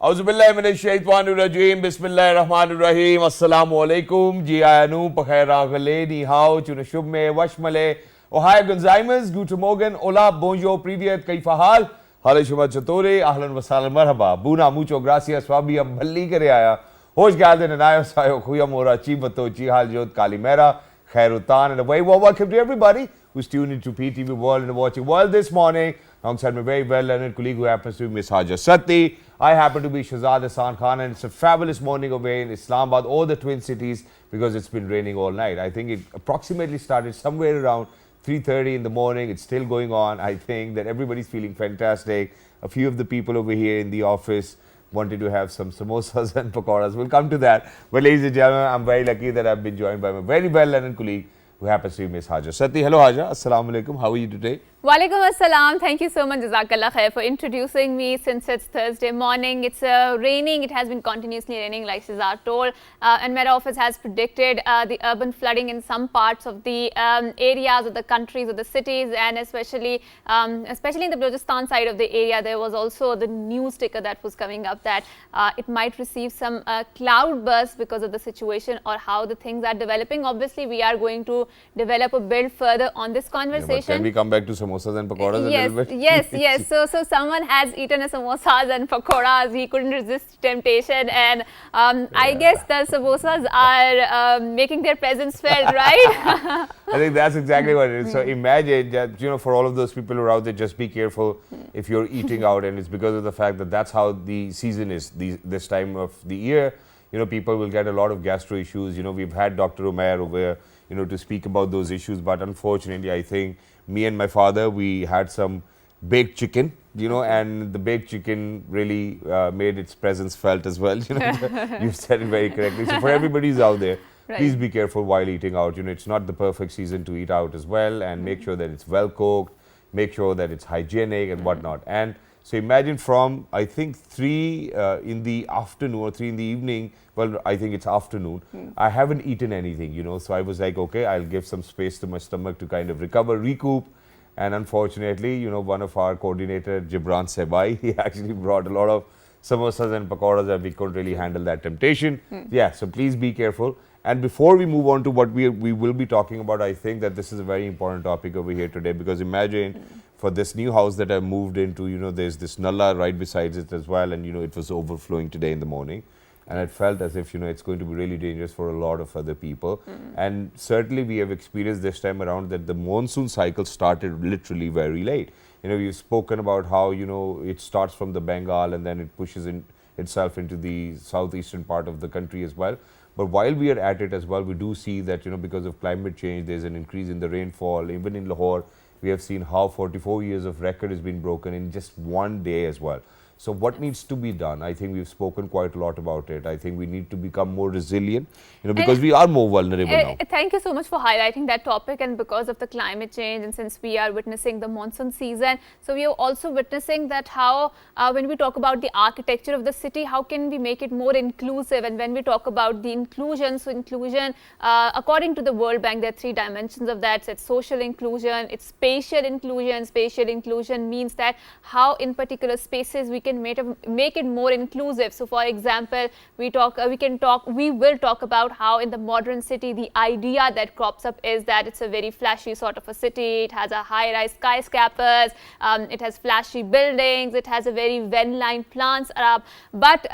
Auzubillahiminash-shaytanir-rajeem. Bismillahir-rahmanir-rahim. Assalamualaikum. Ji ayanu pakhairagale ni hao chunashubme washmale. Ohio Gonzaimas, Guten Morgen, hola, bonjour, privyet, kaifa hal? Hale shuma chatore, ahlan wa sahlan, marhaba. Buna, mucho gracias, swabi ab bhalli kare aaya. Hosh galde nanayo sayo, khuya mora, chi bato, chi hal jod, kalimera, khairutan, and a very warm welcome to everybody who's tuned into PTV World and watching World this morning. Alongside my very well-learned colleague who happens to be Miss Haja Satti. I happen to be Shahzad Hassan Khan, and it's a fabulous morning over in Islamabad or the Twin Cities because it's been raining all night. I think it approximately started somewhere around 3:30 in the morning. It's still going on. I think that everybody's feeling fantastic. A few of the people over here in the office wanted to have some samosas and pakoras. We'll come to that. But ladies and gentlemen, I'm very lucky that I've been joined by my very well-learned colleague who happens to be Miss Haja Satti. Hello Haja, Assalamu alaikum. How are you today? Walaikum assalam. Thank you so much, Jazakallah khair, for introducing me since it's Thursday morning. It's raining. It has been continuously raining, like Shahzad told. And Met Office has predicted the urban flooding in some parts of the areas of the countries or the cities, and especially in the Balochistan side of the area, there was also the news ticker that was coming up that it might receive some cloud bursts because of the situation or how the things are developing. Obviously, we are going to develop a build further on this conversation. Yeah, can we come back to samosas and pakoras a little bit? Yes. So someone has eaten a samosas and pakoras. He couldn't resist temptation, and I guess the samosas are making their presence felt, right? I think that's exactly what it is. So imagine that, for all of those people who are out there, just be careful if you're eating out, and it's because of the fact that that's how the season is this time of the year. People will get a lot of gastro issues. We've had Dr. Umair over here, to speak about those issues, but unfortunately, I think me and my father, we had some baked chicken, and the baked chicken really made its presence felt as well. You've said it very correctly. So for everybody who's out there, right, please be careful while eating out. It's not the perfect season to eat out as well, and make sure that it's well cooked, make sure that it's hygienic and whatnot. And so imagine from, I think, 3 in the afternoon or 3 in the evening, well, I think it's afternoon, I haven't eaten anything, So I was like, okay, I'll give some space to my stomach to kind of recover, recoup. And unfortunately, one of our coordinator, Jibran Sebai, he actually brought a lot of samosas and pakoras, and we couldn't really handle that temptation. Yeah, so please be careful. And before we move on to what we will be talking about, I think that this is a very important topic over here today, because imagine for this new house that I moved into, there's this nalla right besides it as well, and it was overflowing today in the morning, and it felt as if it's going to be really dangerous for a lot of other people. And certainly we have experienced this time around that the monsoon cycle started literally very late. We've spoken about how it starts from the Bengal and then it pushes itself into the southeastern part of the country as well. But while we are at it as well, we do see that because of climate change, there's an increase in the rainfall. Even in Lahore, we have seen how 44 years of record has been broken in just one day as well. So what needs to be done? I think we've spoken quite a lot about it. I think we need to become more resilient, because we are more vulnerable now. Thank you so much for highlighting that topic. And because of the climate change, and since we are witnessing the monsoon season, so we are also witnessing that how when we talk about the architecture of the city, how can we make it more inclusive? And when we talk about the inclusion, so inclusion, according to the World Bank, there are 3 dimensions of that. So it's social inclusion, it's spatial inclusion. Spatial inclusion means that how in particular spaces we can make it more inclusive. So for example, we will talk about how in the modern city, the idea that crops up is that it's a very flashy sort of a city. It has a high-rise skyscrapers, it has flashy buildings, it has a very well-lined plants. But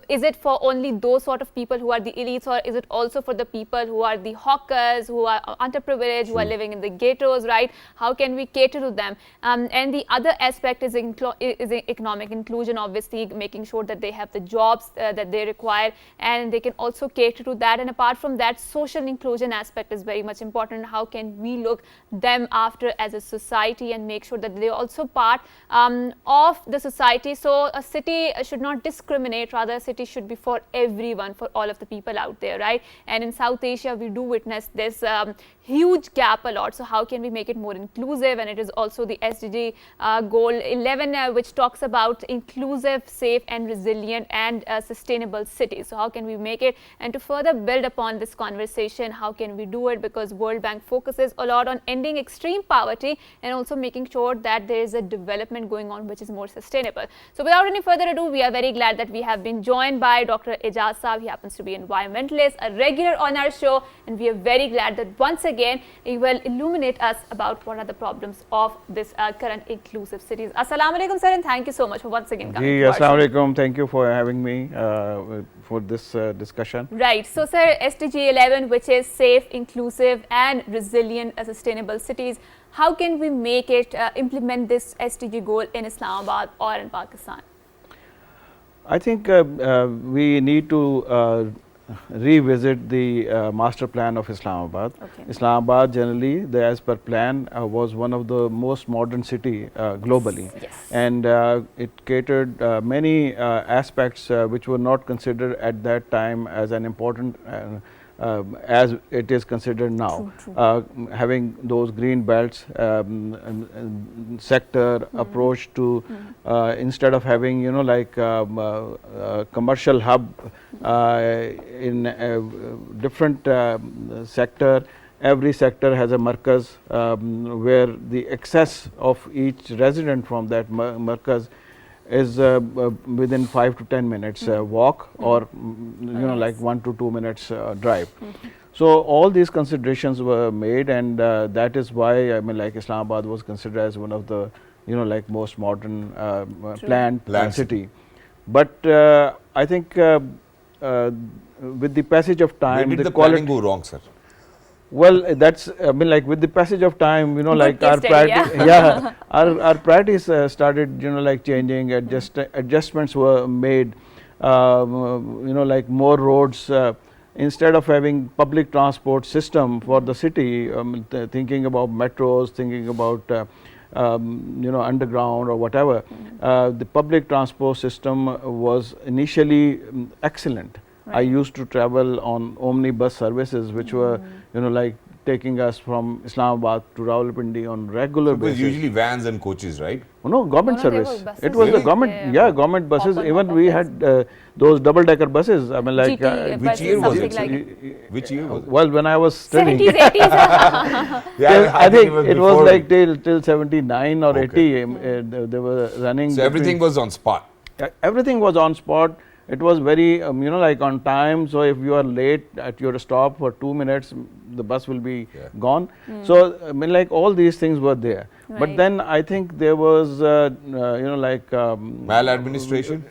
is it for only those sort of people who are the elites, or is it also for the people who are the hawkers, who are underprivileged, who are living in the ghettos, right? How can we cater to them? And the other aspect is economic inclusion, obviously making sure that they have the jobs that they require, and they can also cater to that. And apart from that, social inclusion aspect is very much important. How can we look them after as a society and make sure that they are also part of the society? So a city should not discriminate, rather a city should be for everyone, for all of the people out there, right? And in South Asia, we do witness this huge gap a lot. So how can we make it more inclusive? And it is also the SDG goal 11, which talks about about inclusive, safe and resilient and sustainable cities. So how can we make it? And to further build upon this conversation, how can we do it? Because World Bank focuses a lot on ending extreme poverty and also making sure that there is a development going on which is more sustainable. So without any further ado, we are very glad that we have been joined by Dr. Ijaz Saab. He happens to be an environmentalist, a regular on our show, and we are very glad that once again he will illuminate us about what are the problems of this current inclusive cities. Assalamu alaikum, sir, and thank you so much for once again coming. Assalamu alaikum. Thank you for having me for this discussion. Right. So, sir, SDG 11, which is safe, inclusive, and resilient, sustainable cities. How can we make it implement this SDG goal in Islamabad or in Pakistan? I think we need to revisit the master plan of Islamabad. Okay. Islamabad generally, as per plan, was one of the most modern city globally. Yes. And it catered many aspects which were not considered at that time as an important as it is considered now. True. Having those green belts sector approach to instead of having like commercial hub in different sector, every sector has a markaz where the access of each resident from that markaz is within 5 to 10 minutes walk or like 1 to 2 minutes drive. So all these considerations were made, and that is why like Islamabad was considered as one of the like most modern planned city. But I think with the passage of time, where did the planning go wrong, sir? Well, that's like with the passage of time, like our priorities, our priorities started like changing. Adjustments were made. Like more roads. Instead of having public transport system for the city, thinking about metros, thinking about underground or whatever, the public transport system was initially excellent. Right. I used to travel on omnibus services, which were like taking us from Islamabad to Rawalpindi on regular basis. Usually vans and coaches, right? Oh, no, government service. It was really? a government, government buses. Even we had those double-decker buses. I mean, like which year was it? Like Which year was it? Well, when I was studying, 70s, 80s. Yeah, I think it was before. like till 79 or 80. They were running. So everything was on spot. Everything was on spot. It was very, like on time. So if you are late at your stop for 2 minutes, the bus will be gone. So I mean, like all these things were there. Right. But then I think there was, like Maladministration?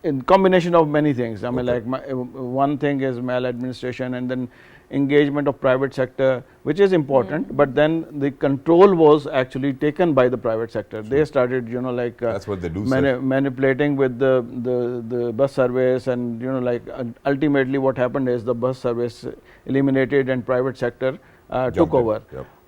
in combination of many things. I mean, like one thing is maladministration, and then engagement of private sector, which is important, but then the control was actually taken by the private sector. They started, like that's what they do, manipulating with the bus service, and like ultimately what happened is the bus service eliminated and private sector took over,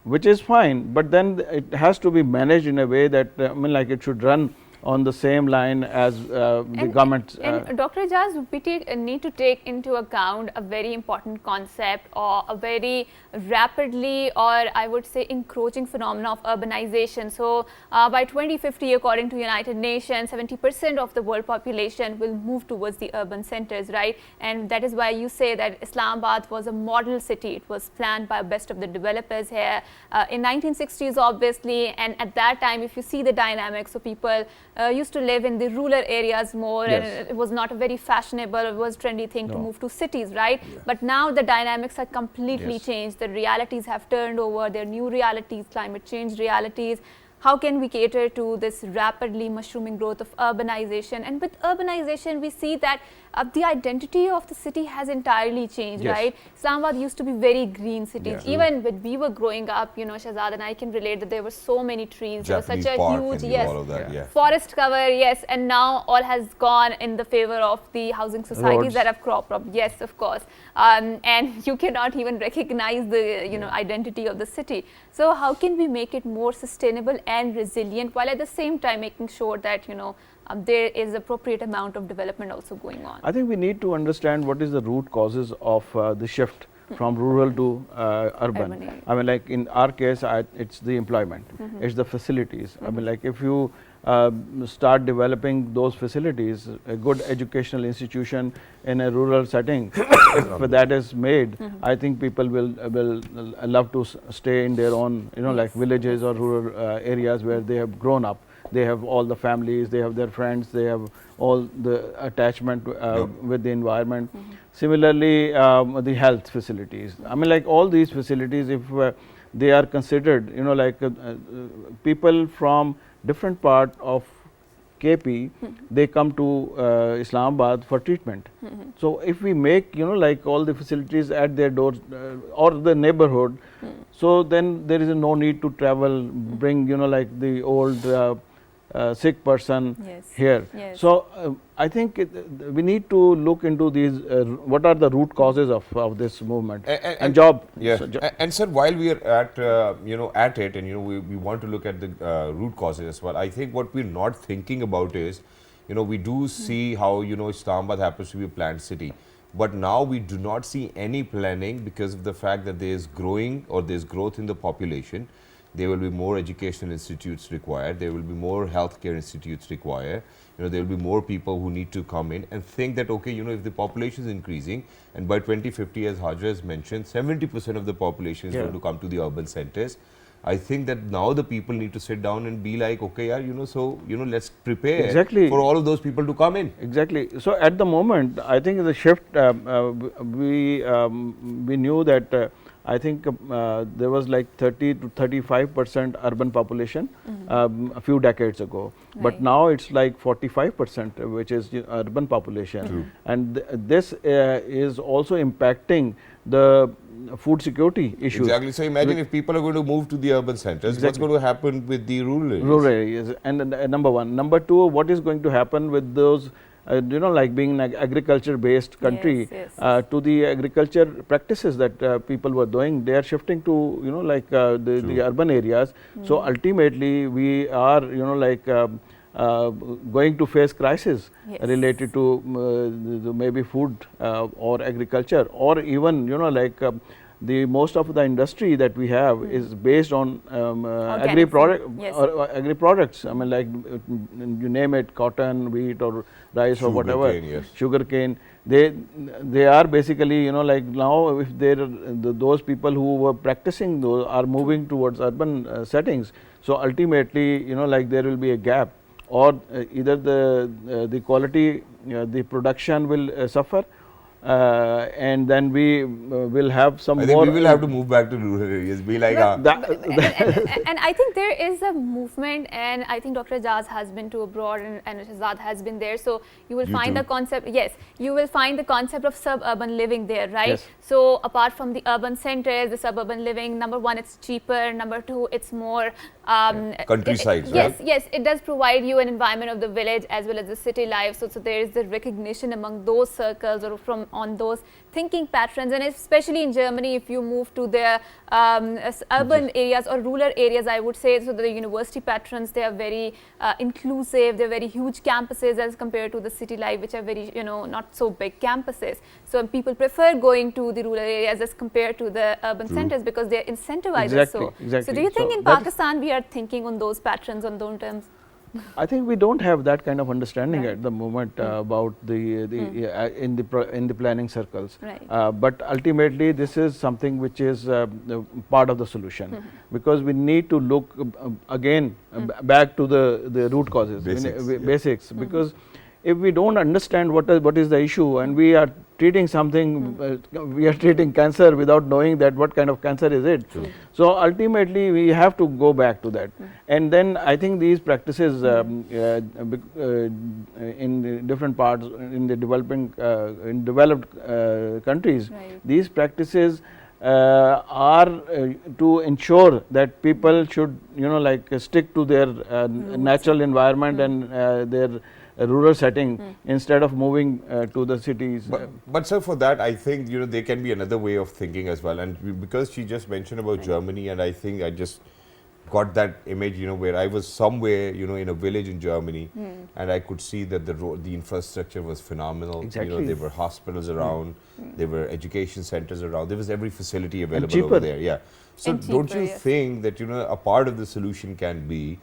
which is fine. But then it has to be managed in a way that I mean, like it should run on the same line as the government. And Dr. Ijaz, we need to take into account a very important concept, or a very rapidly, or I would say encroaching phenomena of urbanization. So by 2050, according to United Nations, 70% of the world population will move towards the urban centers, right? And that is why you say that Islamabad was a model city. It was planned by best of the developers here in 1960s, obviously. And at that time, if you see the dynamics, so people used to live in the rural areas more, and it was not a very fashionable, it was trendy thing to move to cities, right? But now the dynamics are completely changed. The realities have turned over. There are new realities, climate change realities. How can we cater to this rapidly mushrooming growth of urbanization? And with urbanization, we see that the identity of the city has entirely changed, right? Islamabad used to be very green cities. Even when we were growing up, Shahzad and I can relate that there were so many trees. There was such a huge, all of that, forest cover, and now all has gone in the favor of the housing societies that have cropped up. Yes, of course. And you cannot even recognize the, identity of the city. So how can we make it more sustainable and resilient, while at the same time making sure that, there is appropriate amount of development also going on? I think we need to understand what is the root causes of the shift from rural to urban. I mean, like in our case, it's the employment, it's the facilities. I mean, like if you start developing those facilities, a good educational institution in a rural setting, if that is made, I think people will love to stay in their own, like villages or rural areas where they have grown up. They have all the families, they have their friends, they have all the attachment with the environment. Similarly, the health facilities. I mean, like all these facilities, if they are considered, like people from different part of KP, they come to Islamabad for treatment. So if we make, like all the facilities at their doors or the neighborhood, so then there is no need to travel, bring, like the old sick person here. So I think we need to look into these, what are the root causes of this movement and job. Yeah. And sir, while we are at, at it, and, we want to look at the root causes as well, I think what we're not thinking about is, we do see how, Islamabad happens to be a planned city. But now we do not see any planning because of the fact that there is growth in the population. There will be more educational institutes required. There will be more healthcare institutes required. There will be more people who need to come in and think that, okay, if the population is increasing, and by 2050, as Hajar has mentioned, 70% of the population is going to come to the urban centers. I think that now the people need to sit down and be like, okay, yeah, let's prepare for all of those people to come in. Exactly. So at the moment, I think the shift, we knew that I think there was like 30 to 35% urban population a few decades ago, but now it's like 45%, which is urban population, and this is also impacting the food security issues. Exactly. So imagine if people are going to move to the urban centers, what's going to happen with the rural areas? Rural areas, and number one. Number two, what is going to happen with those, like being an agriculture-based country, to the agriculture practices that people were doing, they are shifting to, like the urban areas. So ultimately, we are, like going to face crisis related to maybe food or agriculture, or even, like the most of the industry that we have is based on agri products. I mean, like you name it, cotton, wheat, or rice, or whatever, sugar cane. They are basically, like now, if those people who were practicing those are moving towards urban settings. So ultimately, like there will be a gap, or either the quality, the production will suffer. And then we will have some more. I think we will have to move back to rural areas. Be like, and I think there is a movement, and I think Dr. Ijaz has been to abroad, and Shahzad has been there. So you will find the concept. Yes, you will find the concept of suburban living there, right? Yes. So apart from the urban centers, the suburban living. Number one, it's cheaper. Number two, it's more countryside. Yes, yes, it does provide you an environment of the village as well as the city life. So there is the recognition among those circles, or from on those thinking patterns, and especially in Germany, if you move to the urban areas or rural areas, I would say, so the university patrons, they are very inclusive, they're very huge campuses as compared to the city life, which are very, not so big campuses. So people prefer going to the rural areas as compared to the urban centers because they're incentivized. Exactly. So do you think in Pakistan we are thinking on those patterns, on those terms? I think we don't have that kind of understanding at the moment about in the planning circles. But ultimately, this is something which is part of the solution, because we need to look again back to the root causes, basics. Because if we don't understand what is the issue, and we are treating something, we are treating cancer without knowing that what kind of cancer is it. So ultimately, we have to go back to that. And then I think these practices in the different parts, in the in developed countries, these practices are to ensure that people should, like stick to their natural environment and their rural setting instead of moving to the cities. But sir, for that, I think there can be another way of thinking as well. And because she just mentioned about Germany, and I think I just got that image, where I was somewhere, in a village in Germany, and I could see that the infrastructure was phenomenal. Exactly. There were hospitals around, there were education centers around, there was every facility available over there. Yeah. So don't you think that a part of the solution can be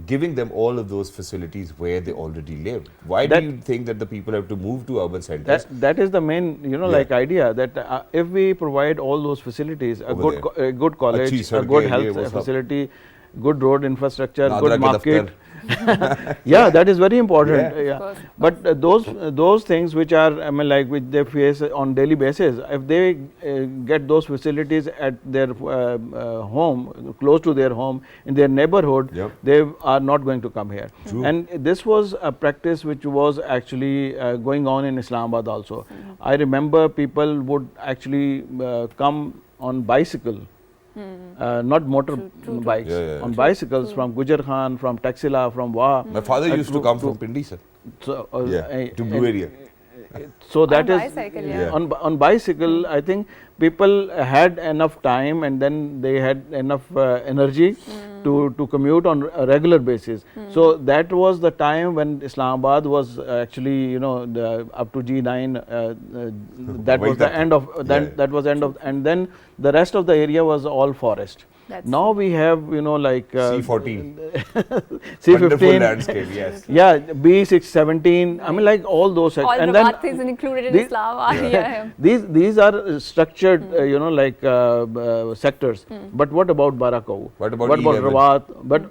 giving them all of those facilities where they already live. Why do you think that the people have to move to urban centers? That is the main, like idea, that if we provide all those facilities, a good college, a good health facility, good road infrastructure, good market. Yeah, that is very important. Yeah. But those things which are, which they face on daily basis, if they get those facilities at their home, close to their home, in their neighborhood, they are not going to come here. True. And this was a practice which was actually going on in Islamabad also. I remember people would actually come on bicycle. Not motor bikes, on bicycles from Gujar Khan, from Taxila, from Wah. My father used to come from Pindi, sir. So, to Blue area. So that on is bicycle, on bicycle. I think people had enough time, and then they had enough energy to commute on a regular basis. So that was the time when Islamabad was actually, up to G9. That was the end of that was end of, and then the rest of the area was all forest. Now we have, C14, C15, wonderful landscape, yes. Yeah, B617. Like all those. All and the then things included in Islam. These are structured, sectors. But what about Barakau? What about Rawat? But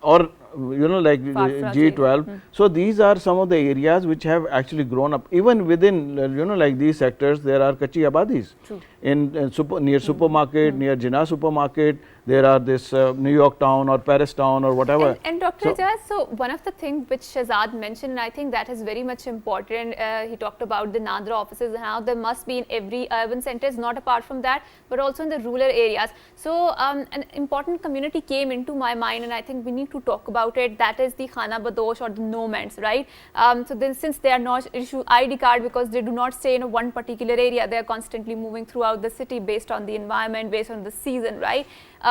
or like G12. So these are some of the areas which have actually grown up. Even within, like these sectors, there are Kachi Abadis. Near supermarket, near Jinnah supermarket, there are this New York town or Paris town or whatever. And Dr. Ijaz, so one of the things which Shahzad mentioned, and I think that is very much important, he talked about the Nadra offices and how there must be in every urban centers, not apart from that, but also in the rural areas. So an important community came into my mind, and I think we need to talk about it. That is the Khana Badosh or the nomads, right? So then, since they are not issued ID card because they do not stay in one particular area, they are constantly moving throughout the city based on the environment, based on the season, right?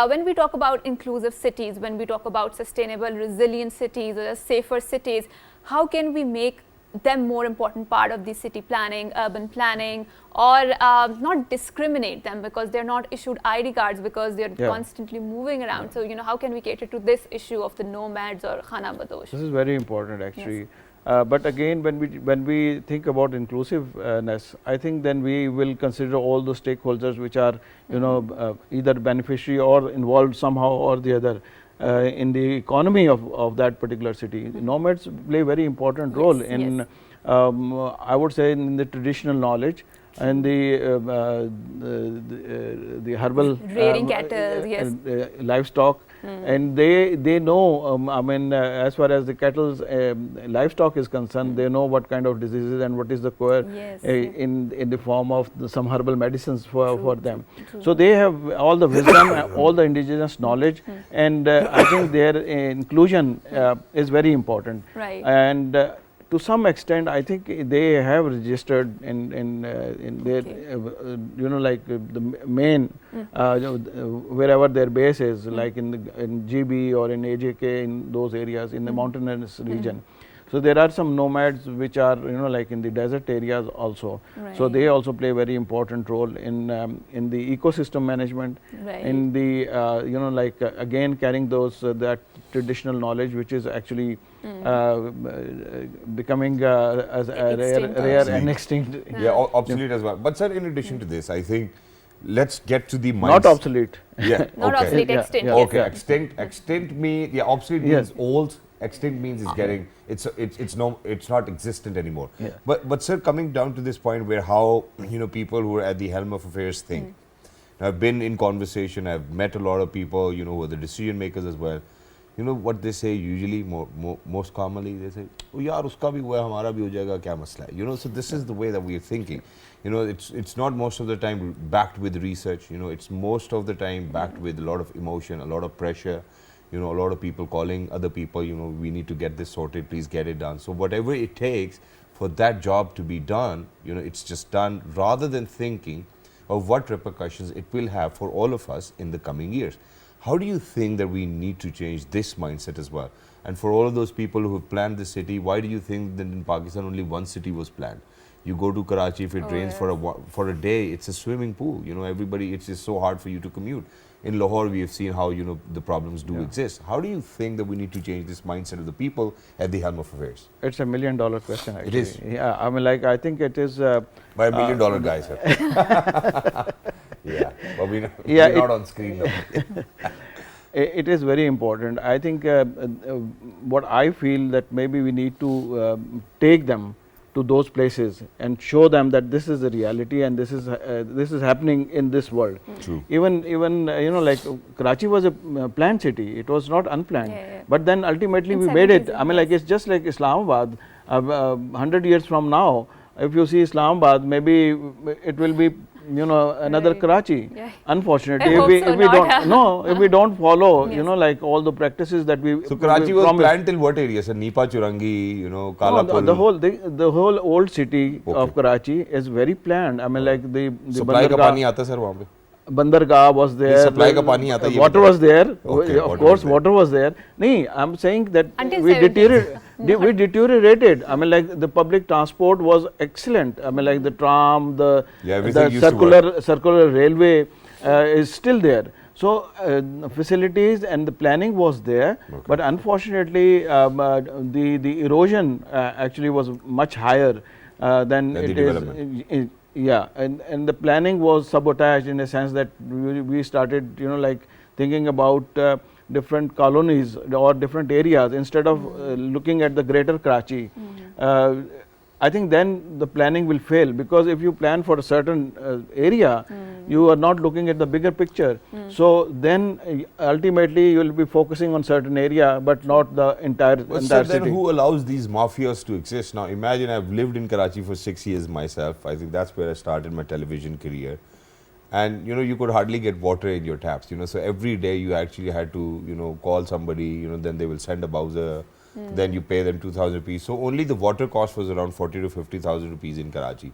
When we talk about inclusive cities, when we talk about sustainable, resilient cities or safer cities, how can we make them more important part of the city planning, urban planning, or not discriminate them because they're not issued ID cards because they're constantly moving around. So, how can we cater to this issue of the nomads or Khana Badosh? This is very important actually. But again, when we think about inclusiveness, I think then we will consider all the stakeholders which are, either beneficiary or involved somehow or the other in the economy of that particular city. Nomads play a very important role in, I would say, in the traditional knowledge and the herbal rearing cattle, livestock. And they know, as far as the cattle's livestock is concerned, they know what kind of diseases and what is the cure in the form of some herbal medicines for them. So they have all the wisdom, all the indigenous knowledge, and I think their inclusion is very important. Right. And to some extent, I think they have registered in their, like the main, wherever their base is, like in GB or in AJK, in those areas, in the mountainous region. So there are some nomads which are, like in the desert areas also. Right. So they also play a very important role in the ecosystem management, in the, again carrying that traditional knowledge which is actually becoming as a rare and extinct. Obsolete as well. But sir, in addition to this, I think let's get to the mindset. Not obsolete. Not obsolete, extinct. Okay, extinct means, obsolete means old. Extinct means it's not existent anymore. But sir, coming down to this point where how people who are at the helm of affairs think. Now, I've been in conversation. I've met a lot of people who are the decision makers as well. What they say usually, most commonly, they say, "Oh, yaar, uska bhi hua hai, hamara bhi ho jayega, kya masla hai?" So this is the way that we are thinking. It's not most of the time backed with research. It's most of the time backed with a lot of emotion, a lot of pressure. A lot of people calling other people, we need to get this sorted, please get it done. So whatever it takes for that job to be done, it's just done rather than thinking of what repercussions it will have for all of us in the coming years. How do you think that we need to change this mindset as well? And for all of those people who have planned the city, why do you think that in Pakistan only one city was planned? You go to Karachi, if it rains for a day, it's a swimming pool. You know, everybody, it's just so hard for you to commute. In Lahore, we have seen how, you know, the problems do exist. How do you think that we need to change this mindset of the people at the helm of affairs? It's $1 million question, actually. It is. Yeah, I mean, like, I think it is. By $1 million guy, sir. Yeah, but we're not on screen now. It is very important. I think what I feel that maybe we need to take them to those places and show them that this is the reality and this is happening in this world. True. Even you know, like Karachi was a planned city. It was not unplanned. But then ultimately we made it. I mean, like, it's just like Islamabad. 100 years from now, if you see Islamabad, maybe it will be, you know, another Karachi. Unfortunately, if we don't follow, you know, like all the practices that we. So Karachi was planned till what area? So Nipa Churangi, you know, Kalapur. The whole old city of Karachi is very planned. I mean, like the supply ka pani aata sir wahan pe? Bandargah was there. Supply ka pani aata, water was there. Of course, water was there. No, I'm saying that we deteriorated. I mean, like, the public transport was excellent. I mean, like, the tram, the circular railway is still there. So facilities and the planning was there, but unfortunately the erosion actually was much higher than it is. Yeah, and the planning was sabotaged in a sense that we started, you know, like, thinking about different colonies or different areas instead of looking at the greater Karachi. I think then the planning will fail, because if you plan for a certain area, you are not looking at the bigger picture. So then ultimately you will be focusing on certain area, but not the entire so city. Then who allows these mafias to exist? Now imagine, I've lived in Karachi for 6 years myself. I think that's where I started my television career. And, you know, you could hardly get water in your taps, you know, so every day you actually had to, you know, call somebody, you know, then they will send a bowser. Then you pay them 2,000 rupees. So only the water cost was around 40 to 50,000 rupees in Karachi.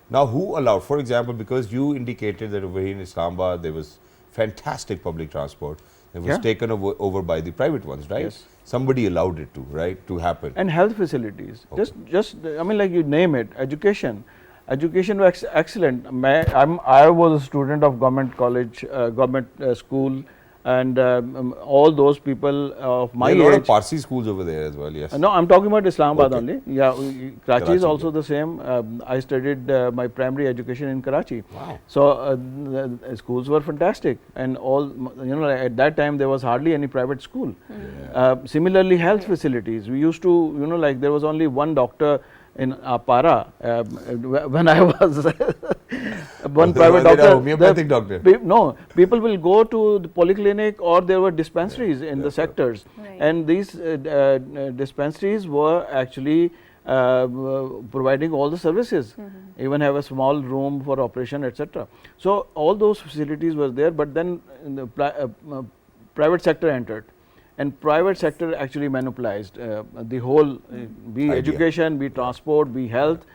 Now who allowed, for example, because you indicated that over here in Islamabad there was fantastic public transport that was taken over by the private ones, right? Yes. Somebody allowed it to, right, to happen. And health facilities, just I mean, like, you name it, education was excellent. I was a student of government college, government school, and all those people of my age. There are a lot of Parsi schools over there as well, yes. No, I'm talking about Islamabad only. Yeah, Karachi is also the same. I studied my primary education in Karachi. Wow. So the schools were fantastic, and all, you know, at that time there was hardly any private school. Similarly, health facilities. We used to, you know, like, there was only one doctor in Para when I was one private doctor. Homeopathic doctor? No, people will go to the polyclinic, or there were dispensaries in the sectors, and these dispensaries were actually providing all the services, even have a small room for operation, etc. So all those facilities were there, but then the private sector entered. And private sector actually monopolized the whole, be education, be transport, be health.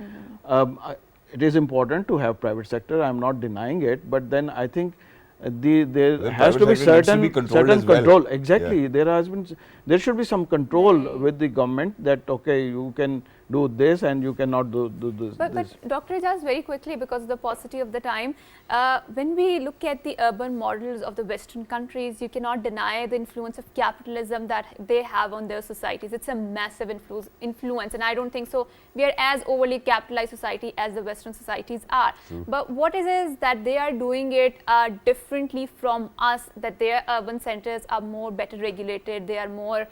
It is important to have private sector, I am not denying it, but then I think there has to be certain control. Exactly, there should be some control with the government, that okay, you can do this and you cannot do this. But Dr. Ijaz, very quickly, because of the paucity of the time, when we look at the urban models of the Western countries, you cannot deny the influence of capitalism that they have on their societies. It's a massive influence, and I don't think so we are as overly capitalized society as the Western societies are. But what is that they are doing it differently from us, that their urban centers are more better regulated, they are more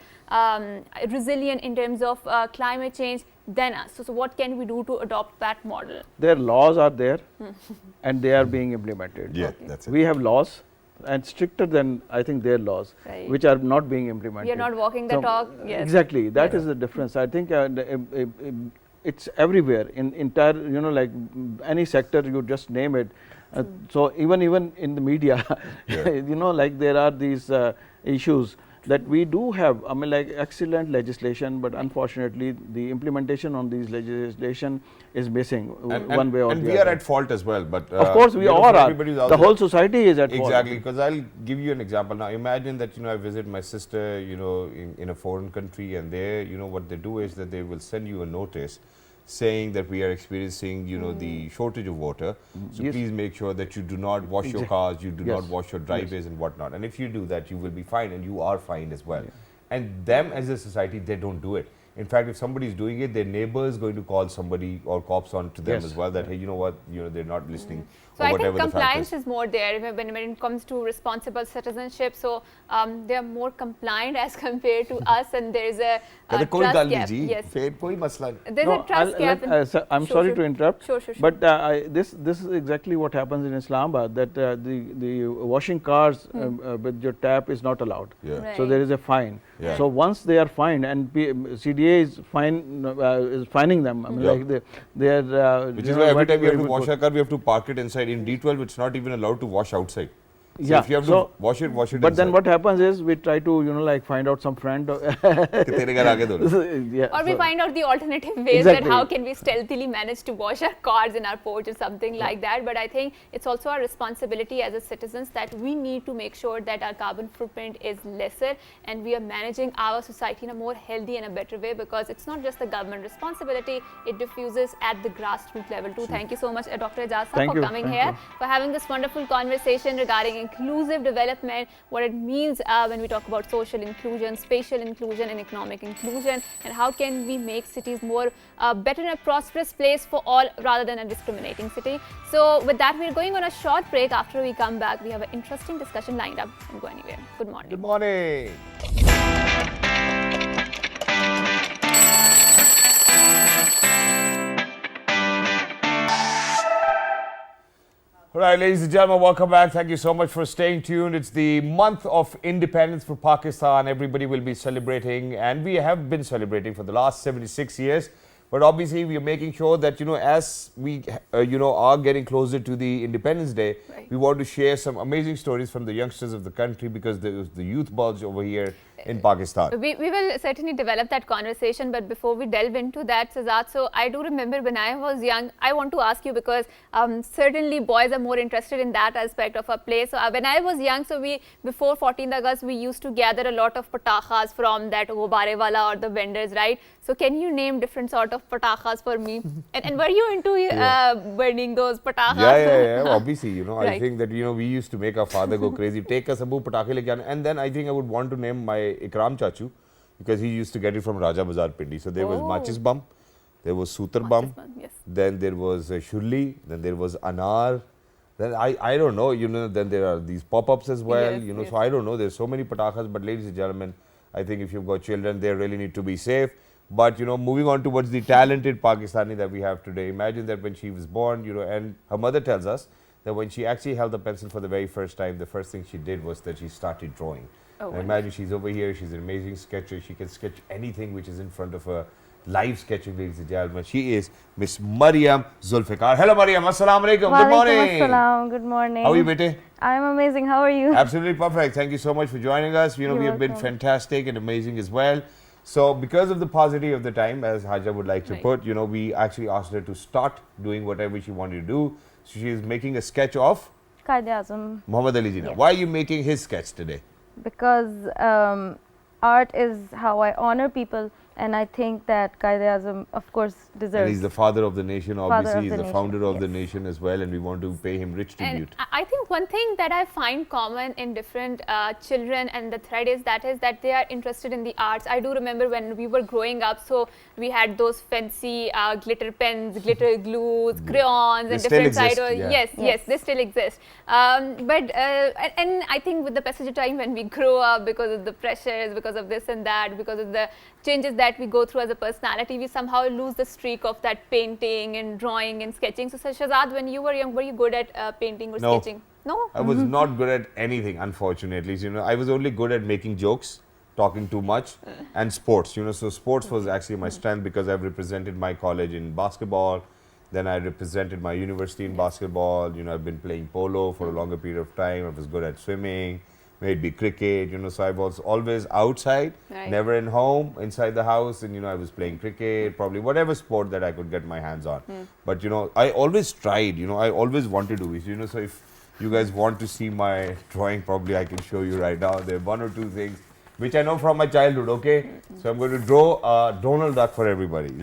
resilient in terms of climate change than us. So what can we do to adopt that model? Their laws are there and they are being implemented. Yeah, that's it. We have laws, and stricter than, I think, their laws, which are not being implemented. We are not walking the talk. Yes. Exactly, that is the difference. I think it's everywhere, in entire, you know, like any sector, you just name it. So even in the media, you know, like, there are these issues that we do have, I mean, like, excellent legislation, but unfortunately the implementation on these legislation is missing one way or the other. And we are at fault as well, but of course we all are. The whole society is at fault. Exactly, because I'll give you an example. Now imagine that, you know, I visit my sister, you know, in a foreign country, and there, you know, what they do is that they will send you a notice saying that we are experiencing, the shortage of water. So Yes. please make sure that you do not wash your cars, you do Yes. not wash your driveways and whatnot. And if you do that, you will be fine, and you are fine as well. And them as a society, they don't do it. In fact, if somebody is doing it, their neighbor is going to call somebody or cops on to them Yes. as well, that, hey, you know what, they're not listening. So or I think whatever the fact compliance is. is more there when it comes to responsible citizenship. So they are more compliant as compared to us, and there is a कहते कोई trust गल नहीं gap. जी, Yes, फिर कोई मसला नहीं. there's a trust gap. I'm Sure, sorry sure. to interrupt, Sure, sure, sure. but this is exactly what happens in Islamabad, that the washing cars with your tap is not allowed. Yeah. Right. So there is a fine. Yeah. So once they are fined, and CDA is fining them. I mean, Yeah. like they are. Which you is know, why every very- time we have very to wash good. our car, we have to park it inside. In D12, it's not even allowed to wash outside. So Yeah, if you have so- to wash it But inside. then what happens is we try to like find out some friend. कि तेरे घर आगे धो लो. Yeah, Or we so- find out the alternative ways Exactly. that how can we stealthily manage to wash our cars in our porch or something like that. But I think it's also our responsibility as a citizens that we need to make sure that our carbon footprint is lesser and we are managing our society in a more healthy and a better way, because it's not just the government responsibility, it diffuses at the grassroots level too. Thank you so much, Dr. Ijaz sahab, Thank for you, coming thank here, you. for having this wonderful conversation regarding inclusive development, what it means when we talk about social inclusion, spatial inclusion and economic inclusion, and how can we make cities more better and a prosperous place for all rather than a discriminating city. So with that, we're going on a short break. After we come back, we have an interesting discussion lined up. Don't go anywhere. Good morning. Good morning. All right, ladies and gentlemen, welcome back. Thank you so much for staying tuned. It's the month of independence for Pakistan. Everybody will be celebrating, and we have been celebrating for the last 76 years. But obviously, we are making sure that, as we, are getting closer to the Independence Day, Right. we want to share some amazing stories from the youngsters of the country, because there is the youth bulge over here in Pakistan. We will certainly develop that conversation, but before we delve into that, Sazad, so I do remember when I was young, I want to ask you, because certainly boys are more interested in that aspect of our play. So when I was young, so before 14th August, we used to gather a lot of patakhas from that Gobare wala or the vendors, right? So can you name different sort of patakhas for me? and were you into burning those patakhas? Yeah. Obviously, I Right. think that, we used to make our father go crazy. Take us a boo patake leke aana. And then I think I would want to name my Ikram Chachu, because he used to get it from Raja Bazar Pindi. So there was Oh. Machis Bum, there was Sutar Bum, Yes. then there was Shurli, then there was Anar. Then I don't know, then there are these pop-ups as well, Yes, yes. So I don't know, there's so many patakas. But ladies and gentlemen, I think if you've got children, they really need to be safe. But, moving on towards the talented Pakistani that we have today, imagine that when she was born, and her mother tells us that when she actually held the pencil for the very first time, the first thing she did was that she started drawing. Oh, And imagine she's over here, she's an amazing sketcher, she can sketch anything which is in front of her. Live sketching, ladies and gentlemen. She is Miss Mariam Zulfikar. Hello, Mariam. Assalamu alaikum. Good morning. Assalam. Good morning. How are you, bete? I'm amazing. How are you? Absolutely perfect. Thank you so much for joining us. We have been welcome. fantastic and amazing as well. So, because of the paucity of the time, as Haja would like to Right. put, we actually asked her to start doing whatever she wanted to do. So, she is making a sketch of Qaid-e-Azam, Muhammad Ali Jinnah. Yes. Why are you making his sketch today? because art is how I honor people, and I think that Qaid-e-Azam, of course, And deserves. he's the father of the nation, Father obviously. of He's the the nation, founder of the yes. nation as well, and we want to pay him rich And tribute. I think one thing that I find common in different children and the thread is that they are interested in the arts. I do remember when we were growing up, so we had those fancy glitter pens, glitter glues, crayons, They and still different exist, side. yeah. Yes, Yes. they still exist. And I think with the passage of time, when we grow up, because of the pressures, because of this and that, because of the changes that we go through as a personality, we somehow lose the streak of that painting and drawing and sketching. So Shahzad, when you were young, were you good at painting or No. sketching? No? I was not good at anything, unfortunately. So, I was only good at making jokes, talking too much, and sports. So sports was actually my strength, because I've represented my college in basketball. Then I represented my university in basketball. I've been playing polo for a longer period of time. I was good at swimming, maybe cricket. So I was always outside, Right. never in home, inside the house. And I was playing cricket, probably whatever sport that I could get my hands on. But I always tried. I always wanted to be. So if you guys want to see my drawing, probably I can show you right now. There are one or two things which I know from my childhood. Okay, so I'm going to draw a Donald Duck for everybody.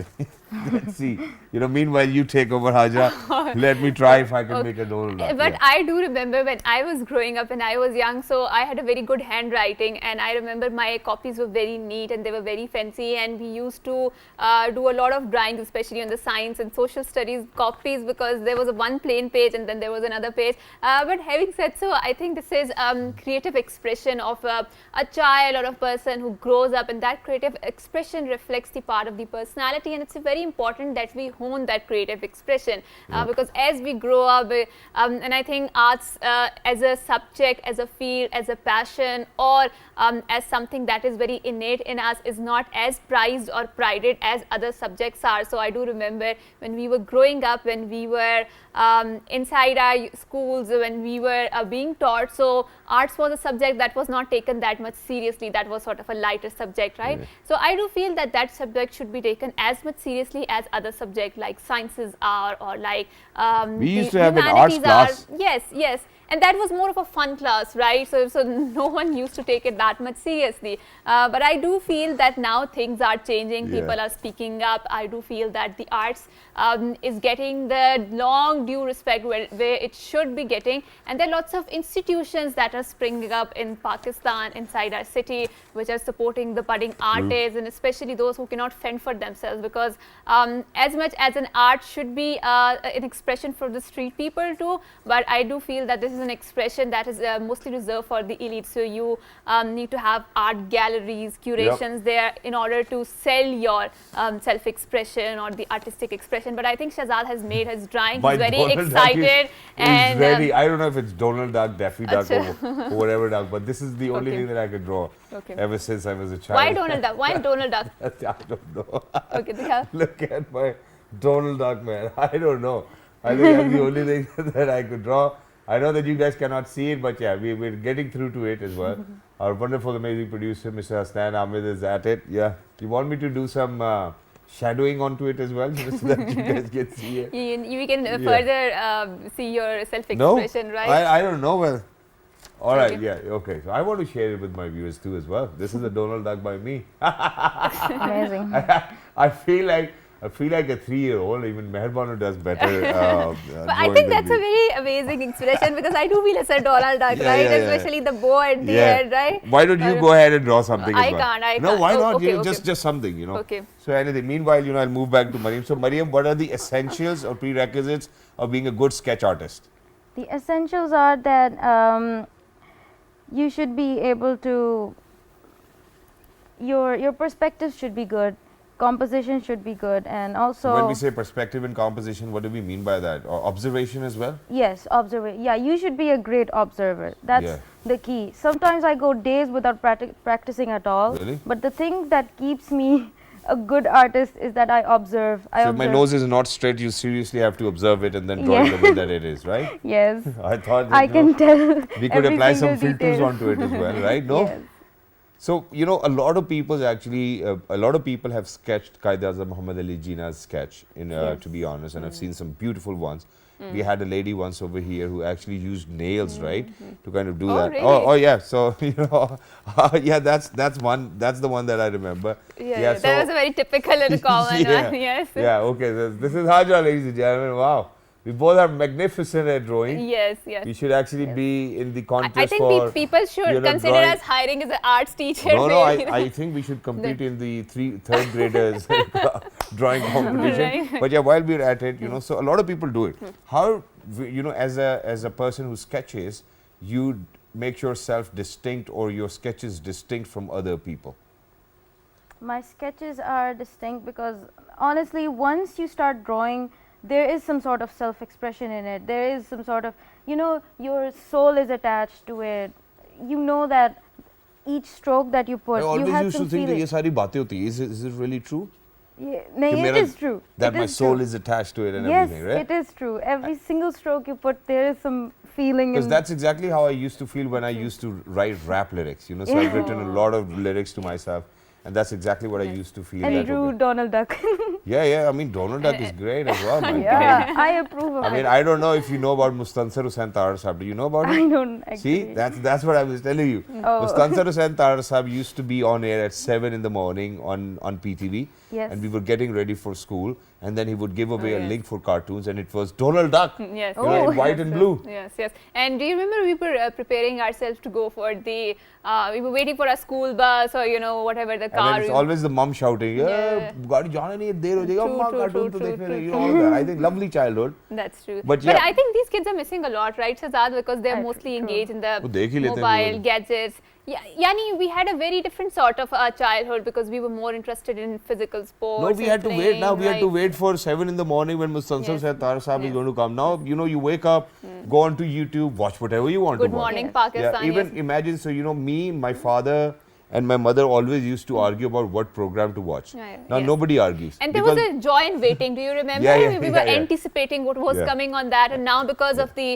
Let's see. You know, meanwhile you take over, Hajra. Let me try if I can make a Donald Duck. But I do remember when I was growing up and I was young, so I had a very good handwriting, and I remember my copies were very neat and they were very fancy, and we used to do a lot of drawings, especially on the science and social studies copies, because there was a one plain page and then there was another page. But having said so, I think this is creative expression of a child or a person who grows up, and that creative expression reflects the part of the personality, and it's very important that we hone that creative expression because as we grow up, and I think arts as a subject, as a field, as a passion, or as something that is very innate in us is not as prized or prided as other subjects are. So I do remember when we were growing up, when we were inside our schools, when we were being taught, so arts was a subject that was not taken that much seriously. That was sort of a lighter subject, right? So I do feel that that subject should be taken as much seriously as other subjects like sciences are, or like we used to have an arts class. Yes, and that was more of a fun class, right? So no one used to take it that much seriously. But I do feel that now things are changing. People are speaking up. I do feel that the arts is getting the long due respect where it should be getting, and there are lots of institutions that are springing up in Pakistan, inside our city, which are supporting the budding artists, and especially those who cannot fend for themselves, because as much as an art should be an expression for the street people too, but I do feel that this is an expression that is mostly reserved for the elite. So you need to have art galleries, curations there in order to sell your self-expression or the artistic expression. But I think Shahzad has made his drawing. He's very excited, and ready. I don't know if it's Donald Duck, Daffy Duck, or whatever duck, but this is the only thing that I could draw ever since I was a child. Why Donald Duck? Why Donald Duck? I don't know. Okay, Look at my Donald Duck, man. I don't know. I think that's the only thing that I could draw. I know that you guys cannot see it, but yeah, we're getting through to it as well. Our wonderful, amazing producer, Mr. Hasnan Ahmed, is at it. Yeah. You want me to do some shadowing onto it as well, just so that you guys can see it? You can further see your self-expression, right? I don't know. Well, all right, okay. So I want to share it with my viewers too as well. This is a Donald Duck by me. Amazing. I feel like a 3-year-old, even Meherbanu does better. But I think that's a very amazing expression, because I do feel it's a Donald Duck, right? Especially the bow at the end, right? Why don't you go ahead and draw something? I can't. No, why not? Just something, you know. Okay. So anything. Meanwhile, I'll move back to Mariam. So Mariam, what are the essentials or prerequisites of being a good sketch artist? The essentials are that you should be able to, your perspective should be good, composition should be good, and also when we say perspective and composition, what do we mean by that? Or observation as well? Yes, observation. Yeah, you should be a great observer. That's the key. Sometimes I go days without practicing at all. Really? But the thing that keeps me a good artist is that I observe. So if my nose is not straight, you seriously have to observe it and then draw it the way that it is, right? Yes. I thought I can tell. We could apply some filters onto it as well, right? No? Yes. So, a lot of people actually, a lot of people have sketched Qaid-e-Azam Muhammad Ali Jinnah's sketch, to be honest, and I've seen some beautiful ones. We had a lady once over here who actually used nails, right, to kind of do that. Really? Oh, yeah. So, that's the one that I remember. Yeah, so that was a very typical and common one. Yes. Yeah, okay. This is Hajra, ladies and gentlemen. Wow. We both are magnificent at drawing. Yes. We should actually be in the contest. I think people should consider us hiring as an arts teacher. No, I think we should compete in the third graders drawing competition. Right. But yeah, while we're at it, so a lot of people do it. How, as a person who sketches, you make yourself distinct or your sketches distinct from other people? My sketches are distinct because honestly, once you start drawing, there is some sort of self-expression in it. There is some sort of, your soul is attached to it. You know that each stroke that you put, I always you have used some to think feeling. that ye sari baatein hoti. Is it really true? Yeah, it is true. That my soul is attached to it and everything, right? Yes, it is true. Every single stroke you put, there is some feeling. Because that's exactly how I used to feel when I used to write rap lyrics, So I've written a lot of lyrics to myself. And that's exactly what I used to feel. And that, drew okay. Donald Duck. Yeah. I mean, Donald Duck is great as well, man. Yeah, I approve of I mean, it. I don't know if you know about Mustansar Hussain Tar Sahib. Do you know about I him? don't actually. See, that's what I was telling you. Oh. Mustansar Hussain Tar Sahib used to be on air at 7 in the morning on PTV. Yes. And we were getting ready for school, and then he would give away a yes. link for cartoons, and it was Donald Duck. Yes. You know, in white and blue. Yes. And do you remember we were preparing ourselves to go for the, we were waiting for a school bus or, you know, whatever the And car. then it's always the mum shouting, Yeah. गाड़ी जाने नहीं है, देर हो जाएगी, अम्मा True, cartoon true, तो देखने true, नहीं, you true. know, all that. I think lovely childhood. That's true. But But yeah. I think these kids are missing a lot, right, Shahzad? Because they're mostly True. engaged in the वो देख ही लेते हैं mobile, केवल। gadgets. Yeah, Yani, we had a very different sort of childhood because we were more interested in physical sports. No, we and had to wait. playing, Now we had to right? wait for 7 in the morning when Mustansar Yes. said Tar Sahib is Yes. going to come. Now, you know, you wake up, go onto YouTube, watch whatever you want Good to watch. morning, Yes. Pakistan. Yeah, even yes. imagine, so, you know, me, my father and my mother always used to argue about what program to watch. Yeah, Now, yes. nobody argues. And there was because- a joy in waiting. Do you remember? Yeah, we were yeah. anticipating what was Yeah. coming on that, and now because of the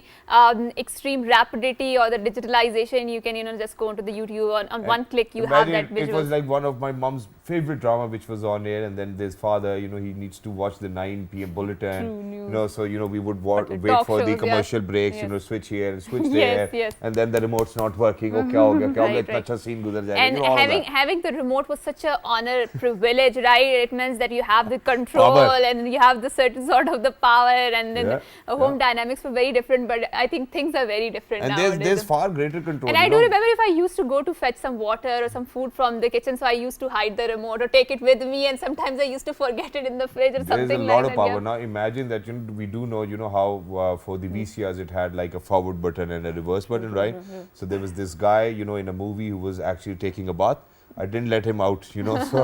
extreme rapidity or the digitalization, you can just go into the YouTube on one click. You have Imagine that visual. It was like one of my mom's favorite drama which was on air, and then there's father, you know, he needs to watch the 9 p.m. bulletin. True news. You know, so, you know, we would Okay, wait talk for the shows, yeah. commercial breaks, you Yes. know, switch here and switch Yes, there. yes. And then the remote's not working. Oh, kya ho gaya, kya ho gaya, Right, itna right. acha scene guzar jayega. And You know, all of that. having the remote was such an honor, privilege, right? It means that you have the control Power. and you have the certain sort of the power, and then Yeah, home dynamics were very different. But I think things are very different And nowadays. there's far greater control. And you I do know. remember if I used to go to fetch some water or some food from the kitchen, so I used to hide the remote or take it with me, and sometimes I used to forget it in the fridge or There's something a lot like of that. power. yeah. Now imagine that, you know, we do know, you know, how for the VCRs it had like a forward button and a reverse button, right? So there was this guy, you know, in a movie who was actually taking a bath. I didn't let him out, you know, so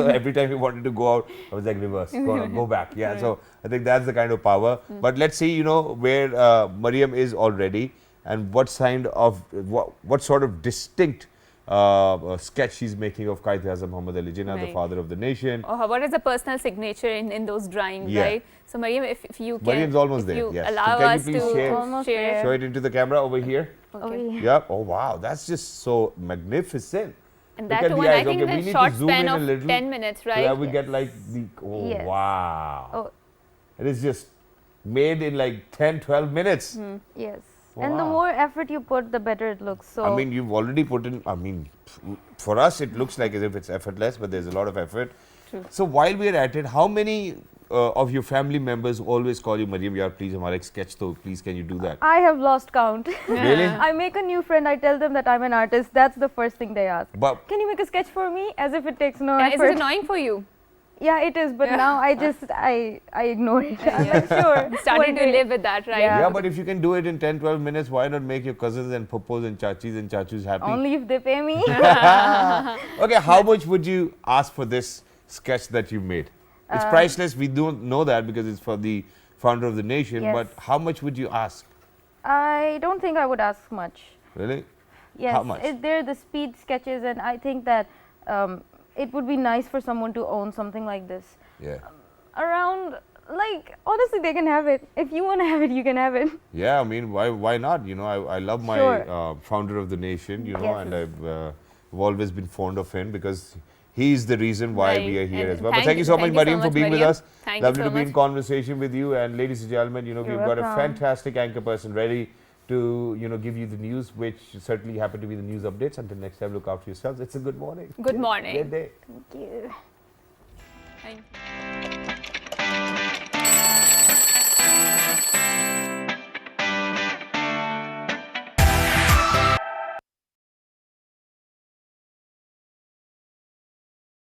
every time he wanted to go out, I was like, reverse, go back. Yeah, so I think that's the kind of power. But let's see, you know, where Mariam is already and what kind of, what sort of distinct sketch she's making of Quaid-e-Azam Muhammad Ali Jinnah, the Right. father of the nation. Oh, what is the personal signature in those drawings, Yeah. right? So Mariam, if you can, Mariam's almost if there, you yes. So allow can you us please to share- Almost share. there. Show it into the camera over here. Oh, Okay. yeah. Yep. Oh, wow. That's just so magnififient. And Look that at the one, eyes. I think Okay, we in a need short to zoom span in a of little 10 minutes, So right? that we get Yes. like the, oh, Yes. wow. Oh, It is just made in like 10, 12 minutes. yes. And the Wow. more effort you put, the better it looks. So I mean, you've already put in, I mean, for us, it looks like as if it's effortless, but there's a lot of effort. True. So while we're at it, how many of your family members always call you, Mariam, yaar, please, hamara ek sketch to, please, can you do that? I have lost count. Really? I make a new friend, I tell them that I'm an artist. That's the first thing they ask. But Can you make a sketch for me? As if it takes no Is effort. it annoying for you? Yeah, it is, but now I just I ignore it. I'm like, sure. Started one to day. live with that, right? Yeah. yeah, but if you can do it in 10, 12 minutes, why not make your cousins and puppos and chachis happy? Only if they pay me. Okay, how much would you ask for this sketch that you made? It's priceless, we don't know that because it's for the founder of the nation, Yes. but how much would you ask? I don't think I would ask much. Really? Yes, How much? they're the speed sketches, and I think that it would be nice for someone to own something like this. Yeah. Around, like, honestly, they can have it. If you want to have it, you can have it. Yeah, I mean, why not? You know, I love my Sure. founder of the nation, you know, Yes. and I've always been fond of him because he's the reason why Right. we are here And as well. But thank you so much, Mariam, for being with Mariam. us. Thank Lovely you so to be in much. conversation with you. And ladies and gentlemen, you know, You're we've got a welcome. fantastic anchor person ready to, you know, give you the news, which certainly happen to be the news updates. Until next time, look after yourselves. It's a good morning. Good morning. Good day. Thank you. Thank you.